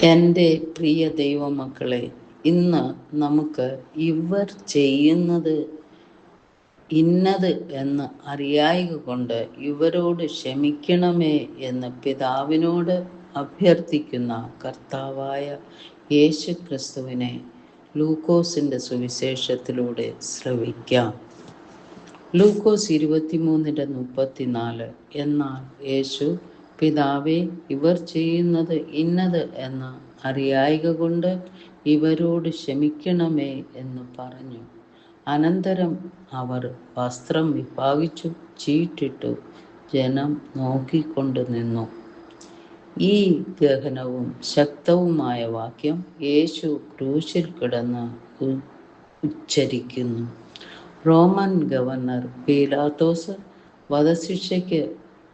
എൻ്റെ പ്രിയ ദൈവമക്കളെ, ഇന്ന് നമുക്ക് ഇവർ ചെയ്യുന്നത് ഇന്നത് എന്ന് അറിയായിക കൊണ്ട് ഇവരോട് ക്ഷമിക്കണമേ എന്ന് പിതാവിനോട് അഭ്യർത്ഥിക്കുന്ന കർത്താവായ യേശു ക്രിസ്തുവിനെ ലൂക്കോസിൻ്റെ സുവിശേഷത്തിലൂടെ ശ്രവിക്കാം. ലൂക്കോസ് 23:34. എന്നാൽ യേശു, പിതാവേ, ഇവർ ചെയ്യുന്നത് ഇന്നത് എന്ന് അറിയായിക കൊണ്ട് ഇവരോട് ക്ഷമിക്കണമേ എന്ന് പറഞ്ഞു. അനന്തരം അവർ വസ്ത്രം വിഭാഗിച്ചു ചീട്ടിട്ടു ജനം നോക്കിക്കൊണ്ടു നിന്നു. ഈ ഗഹനവും ശക്തവുമായ വാക്യം യേശു ക്രൂശിൽ കിടന്ന് ഉച്ചരിക്കുന്നു. റോമൻ ഗവർണർ പീലാത്തോസ് വധശിക്ഷയ്ക്ക്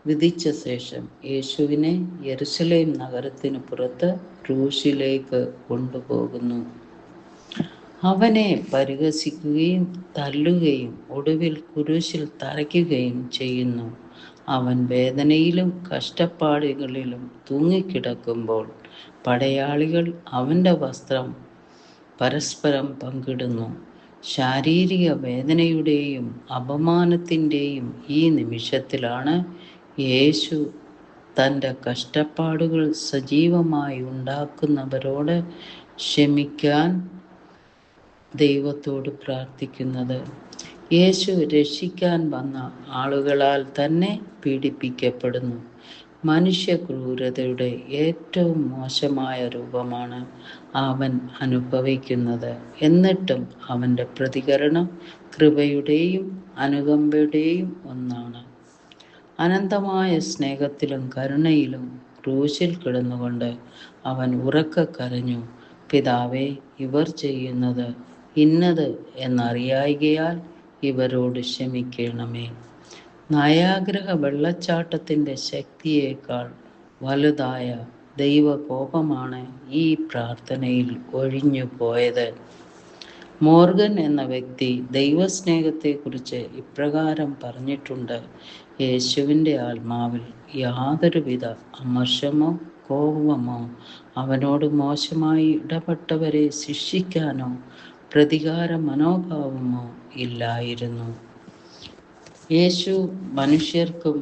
വിധിച്ച ശേഷം യേശുവിനെ യെരുശലേം നഗരത്തിന് പുറത്ത് ക്രൂശിലേക്ക് കൊണ്ടുപോകുന്നു. അവനെ പരിഹസിക്കുകയും തല്ലുകയും ഒടുവിൽ കുരിശിൽ തറയ്ക്കുകയും ചെയ്യുന്നു. അവൻ വേദനയിലും കഷ്ടപ്പാടുകളിലും തൂങ്ങിക്കിടക്കുമ്പോൾ പടയാളികൾ അവൻ്റെ വസ്ത്രം പരസ്പരം പങ്കിടുന്നു. ശാരീരിക വേദനയുടെയും അപമാനത്തിൻ്റെയും ഈ നിമിഷത്തിലാണ് യേശു തൻ്റെ കഷ്ടപ്പാടുകൾ സജീവമായി ഉണ്ടാക്കുന്നവരോട് ക്ഷമിക്കാൻ ദൈവത്തോട് പ്രാർത്ഥിക്കുന്നത്. യേശു രക്ഷിക്കാൻ വന്ന ആളുകളാൽ തന്നെ പീഡിപ്പിക്കപ്പെടുന്നു. മനുഷ്യ ക്രൂരതയുടെ ഏറ്റവും മോശമായ രൂപമാണ് അവൻ അനുഭവിക്കുന്നത്. എന്നിട്ടും അവൻ്റെ പ്രതികരണം കൃപയുടെയും അനുകമ്പയുടെയും ഒന്നാണ്. അനന്തമായ സ്നേഹത്തിലും കരുണയിലും ക്രൂശിൽ കിടന്നുകൊണ്ട് അവൻ ഉറക്കെ കരഞ്ഞു, പിതാവേ, ഇവർ ചെയ്യുന്നത് ഇന്നത് എന്നറിയായികയാൽ ഇവരോട് ക്ഷമിക്കണമേ. നയാഗ്ര വെള്ളച്ചാട്ടത്തിൻ്റെ ശക്തിയേക്കാൾ വലുതായ ദൈവകോപമാണ് ഈ പ്രാർത്ഥനയിൽ ഒഴിഞ്ഞു പോയത്. മോർഗൻ എന്ന വ്യക്തി ദൈവസ്നേഹത്തെക്കുറിച്ച് ഇപ്രകാരം പറഞ്ഞിട്ടുണ്ട്: യേശുവിൻ്റെ ആത്മാവിൽ യാതൊരുവിധ അമർഷമോ കോപമോ അവനോട് മോശമായി ഇടപെട്ടവരെ ശിക്ഷിക്കാനോ പ്രതികാര മനോഭാവമോ ഇല്ലായിരുന്നു. യേശു മനുഷ്യർക്കും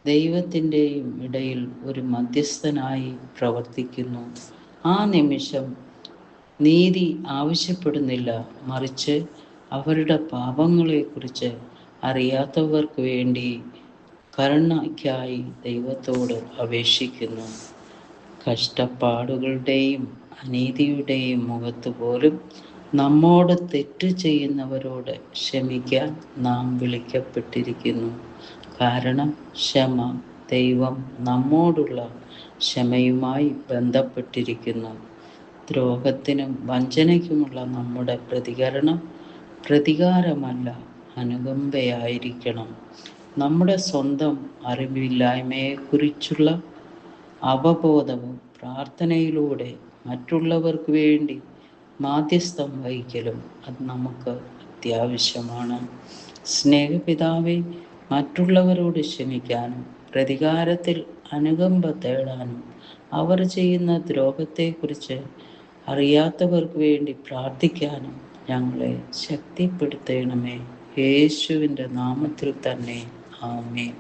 ദൈവത്തിൻ്റെയും ഇടയിൽ ഒരു മധ്യസ്ഥനായി പ്രവർത്തിക്കുന്നു. ആ നിമിഷം നീതി ആവശ്യപ്പെടുന്നില്ല, മറിച്ച് അവരുടെ പാപങ്ങളെക്കുറിച്ച് അറിയാത്തവർക്ക് വേണ്ടി കരുണയ്ക്കായി ദൈവത്തോട് അപേക്ഷിക്കുന്നു. കഷ്ടപ്പാടുകളുടെയും അനീതിയുടെയും മുഖത്ത് പോലും നമ്മോട് തെറ്റ് ചെയ്യുന്നവരോട് ക്ഷമിക്കാൻ നാം വിളിക്കപ്പെട്ടിരിക്കുന്നു. കാരണം ക്ഷമ ദൈവം നമ്മോടുള്ള ക്ഷമയുമായി ബന്ധപ്പെട്ടിരിക്കുന്നു. ദ്രോഹത്തിനും വഞ്ചനയ്ക്കുമുള്ള നമ്മുടെ പ്രതികരണം പ്രതികാരമല്ല, അനുകമ്പയായിരിക്കണം. നമ്മുടെ സ്വന്തം അറിവില്ലായ്മയെക്കുറിച്ചുള്ള അവബോധവും പ്രാർത്ഥനയിലൂടെ മറ്റുള്ളവർക്ക് വേണ്ടി മാധ്യസ്ഥം വഹിക്കലും അത് നമുക്ക് അത്യാവശ്യമാണ്. സ്നേഹപിതാവേ, മറ്റുള്ളവരോട് ക്ഷമിക്കാനും പ്രതികാരത്തിൽ അനുകമ്പ തേടാനും അവർ ചെയ്യുന്ന ദ്രോഹത്തെക്കുറിച്ച് അറിയാത്തവർക്ക് വേണ്ടി പ്രാർത്ഥിക്കാനും ഞങ്ങളെ ശക്തിപ്പെടുത്തണമേ. യേശുവിൻ്റെ നാമത്തിൽ തന്നെ, ആമേൻ.